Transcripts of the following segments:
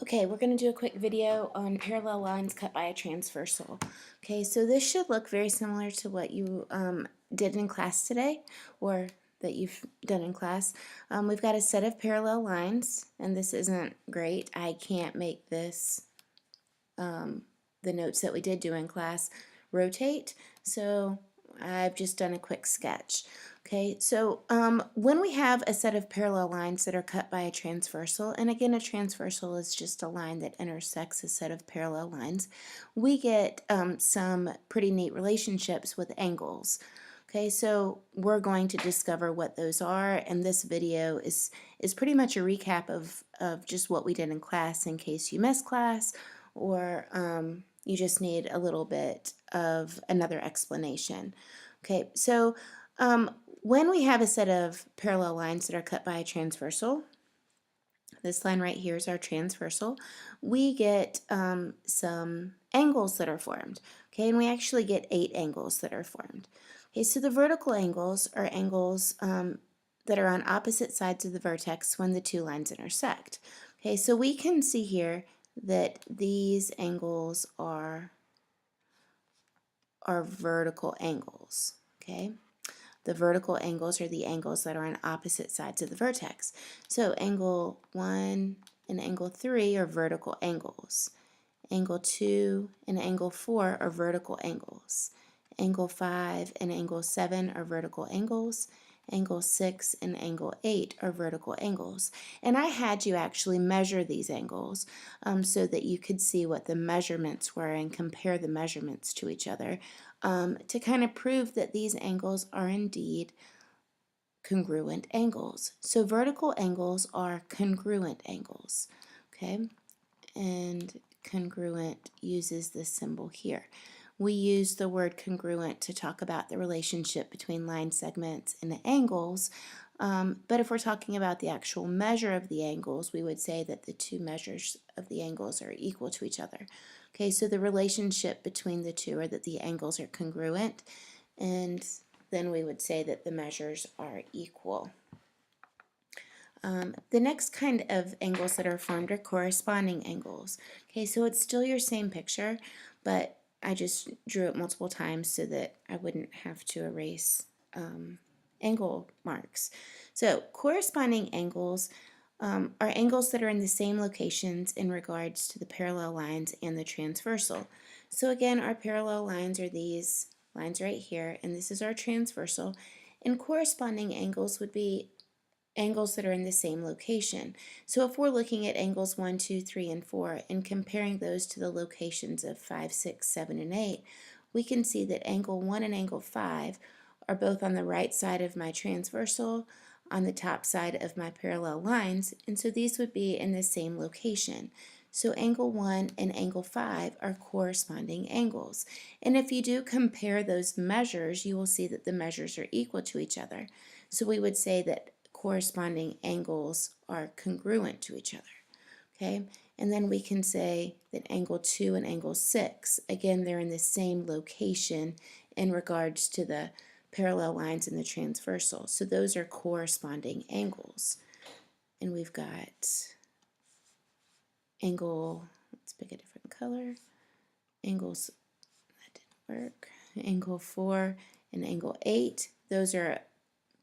Okay, we're going to do a quick video on parallel lines cut by a transversal. Okay, so this should look very similar to what you did in class today, or that you've done in class. We've got a set of parallel lines, and this isn't great. I can't make this, the notes that we did do in class, rotate, so I've just done a quick sketch. Okay, so when we have a set of parallel lines that are cut by a transversal, and again a transversal is just a line that intersects a set of parallel lines, we get some pretty neat relationships with angles. Okay, so we're going to discover what those are, and this video is pretty much a recap of just what we did in class in case you missed class or you just need a little bit of another explanation. Okay, so when we have a set of parallel lines that are cut by a transversal, this line right here is our transversal, we get some angles that are formed. Okay, and we actually get 8 angles that are formed. Okay, so the vertical angles are angles that are on opposite sides of the vertex when the two lines intersect. Okay, so we can see here that these angles are vertical angles. Okay, the vertical angles are the angles that are on opposite sides of the vertex. So angle 1 and angle 3 are vertical angles. Angle 2 and angle 4 are vertical angles. Angle 5 and angle 7 are vertical angles. Angle 6 and angle 8 are vertical angles. And I had you actually measure these angles so that you could see what the measurements were and compare the measurements to each other to kind of prove that these angles are indeed congruent angles. So vertical angles are congruent angles, okay? And congruent uses this symbol here. We use the word congruent to talk about the relationship between line segments and the angles, but if we're talking about the actual measure of the angles, we would say that the two measures of the angles are equal to each other. Okay, so the relationship between the two are that the angles are congruent, and then we would say that the measures are equal. The next kind of angles that are formed are corresponding angles. Okay, so it's still your same picture, but I just drew it multiple times so that I wouldn't have to erase angle marks. So corresponding angles are angles that are in the same locations in regards to the parallel lines and the transversal. So again, our parallel lines are these lines right here, and this is our transversal, and corresponding angles would be angles that are in the same location. So if we're looking at angles 1, 2, 3, and 4 and comparing those to the locations of 5, 6, 7, and 8, we can see that angle 1 and angle 5 are both on the right side of my transversal, on the top side of my parallel lines, and so these would be in the same location. So angle 1 and angle 5 are corresponding angles. And if you do compare those measures, you will see that the measures are equal to each other. So we would say that corresponding angles are congruent to each other. Okay, and then we can say that angle 2 and angle 6, again, they're in the same location in regards to the parallel lines in the transversal. So those are corresponding angles. And we've got angle, let's pick a different color, angles, that didn't work, angle 4 and angle 8, those are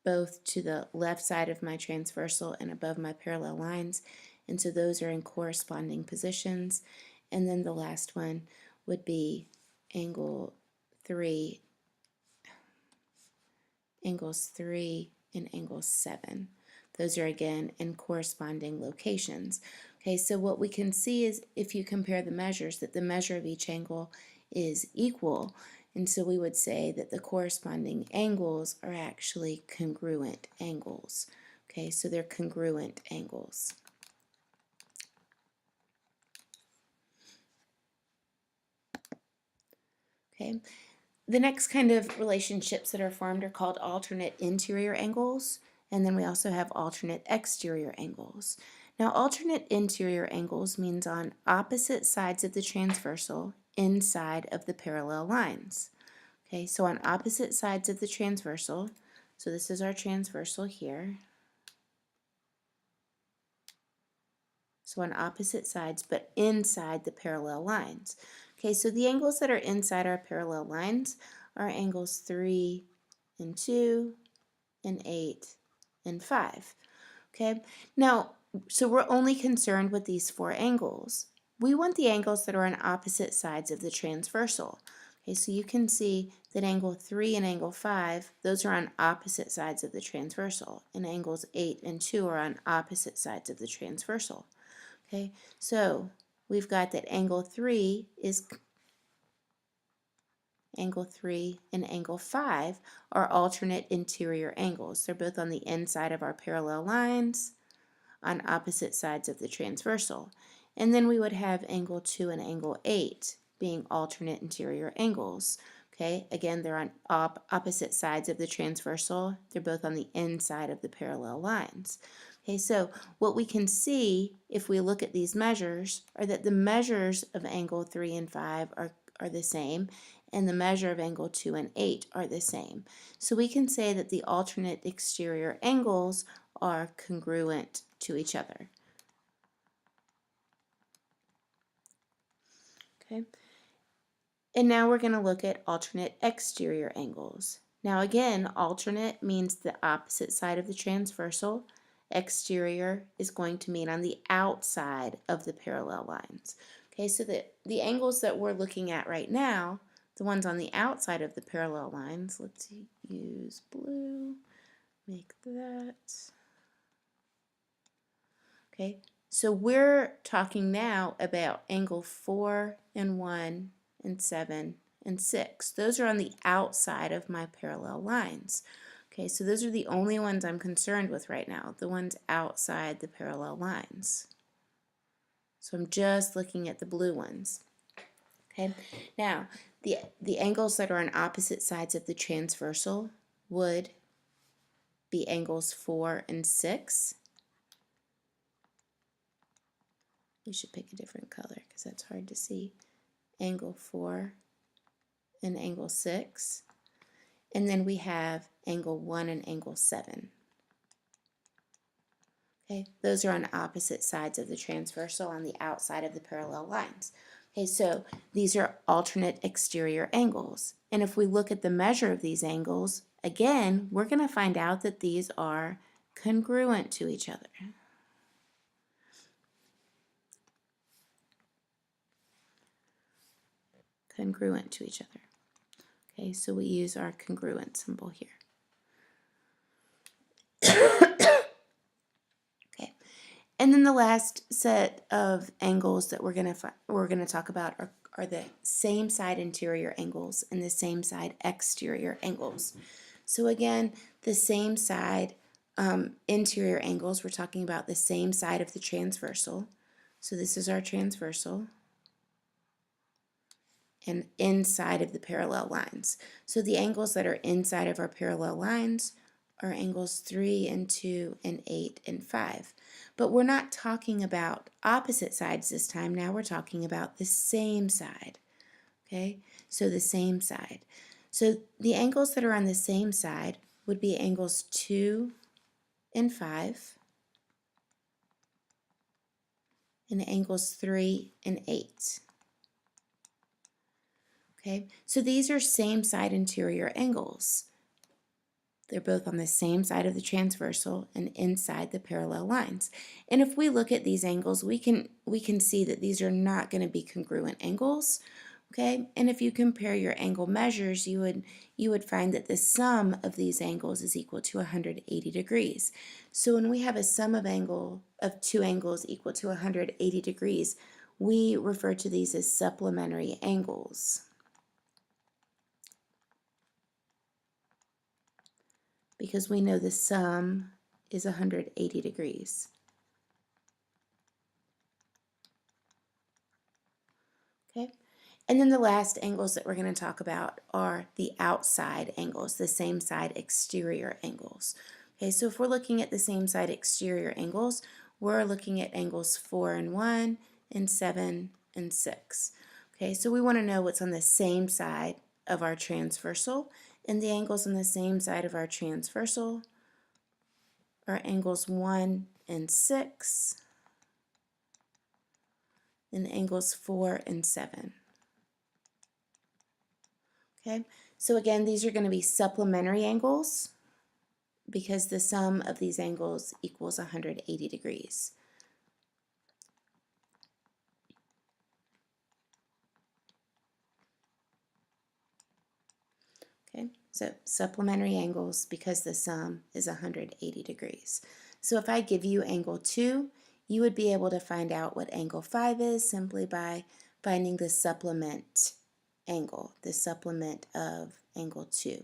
both to the left side of my transversal and above my parallel lines, and so those are in corresponding positions. And then the last one would be angle 3, angles 3 and angle 7. Those are again in corresponding locations. Okay, so what we can see is if you compare the measures that the measure of each angle is equal, and so we would say that the corresponding angles are actually congruent angles. Okay, so they're congruent angles. Okay, the next kind of relationships that are formed are called alternate interior angles, and then we also have alternate exterior angles. Now, alternate interior angles means on opposite sides of the transversal inside of the parallel lines. Okay, so on opposite sides of the transversal, so this is our transversal here. so on opposite sides, but inside the parallel lines. Okay, so the angles that are inside our parallel lines are angles 3 and 2 and 8 and 5. Okay, now, so we're only concerned with these 4 angles. We want the angles that are on opposite sides of the transversal. Okay, so you can see that angle 3 and angle 5, those are on opposite sides of the transversal, and angles 8 and 2 are on opposite sides of the transversal. Okay, so we've got that angle 3 and angle 5 are alternate interior angles. They're both on the inside of our parallel lines on opposite sides of the transversal. And then we would have angle 2 and angle 8 being alternate interior angles. Okay, again, they're on opposite sides of the transversal. They're both on the inside of the parallel lines. Okay, so what we can see if we look at these measures are that the measures of angle 3 and 5 are the same, and the measure of angle 2 and 8 are the same. So we can say that the alternate exterior angles are congruent to each other. Okay. And now we're going to look at alternate exterior angles. Now again, alternate means the opposite side of the transversal. Exterior is going to mean on the outside of the parallel lines. Okay, so the angles that we're looking at right now, the ones on the outside of the parallel lines, let's use blue, make that. Okay, so we're talking now about angle 4 and 1 and 7 and 6. Those are on the outside of my parallel lines. Okay, so those are the only ones I'm concerned with right now, the ones outside the parallel lines. So I'm just looking at the blue ones. Okay, now the angles that are on opposite sides of the transversal would be angles 4 and 6. You should pick a different color because that's hard to see. Angle 4 and angle 6. And then we have angle 1 and angle 7. Okay, those are on opposite sides of the transversal on the outside of the parallel lines. Okay, so these are alternate exterior angles. And if we look at the measure of these angles, again, we're going to find out that these are congruent to each other. Congruent to each other. Okay, so we use our congruent symbol here. Okay, and then the last set of angles that we're gonna talk about are the same side interior angles and the same side exterior angles. So again, the same side interior angles, we're talking about the same side of the transversal. So this is our transversal. And inside of the parallel lines. So the angles that are inside of our parallel lines are angles 3 and 2 and 8 and 5. But we're not talking about opposite sides this time. Now we're talking about the same side. Okay, so the same side. So the angles that are on the same side would be angles 2 and 5 and angles 3 and 8. Okay, so these are same side interior angles. They're both on the same side of the transversal and inside the parallel lines. And if we look at these angles, we can see that these are not going to be congruent angles. Okay, and if you compare your angle measures, you would find that the sum of these angles is equal to 180 degrees. So when we have a sum of two angles equal to 180 degrees, we refer to these as supplementary angles, because we know the sum is 180 degrees. Okay, and then the last angles that we're going to talk about are the outside angles, the same side exterior angles. Okay, so if we're looking at the same side exterior angles, we're looking at angles 4 and 1 and 7 and 6. Okay, so we want to know what's on the same side of our transversal, and the angles on the same side of our transversal are angles 1 and 6 and angles 4 and 7. Okay, so again, these are going to be supplementary angles because the sum of these angles equals 180 degrees. Okay, so supplementary angles because the sum is 180 degrees. So if I give you angle 2, you would be able to find out what angle 5 is simply by finding the supplement angle, the supplement of angle 2.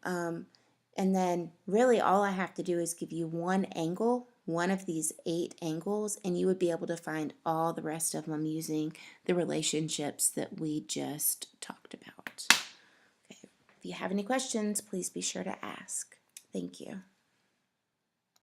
And then really all I have to do is give you one angle, one of these 8 angles, and you would be able to find all the rest of them using the relationships that we just talked about. Okay. If you have any questions, please be sure to ask. Thank you.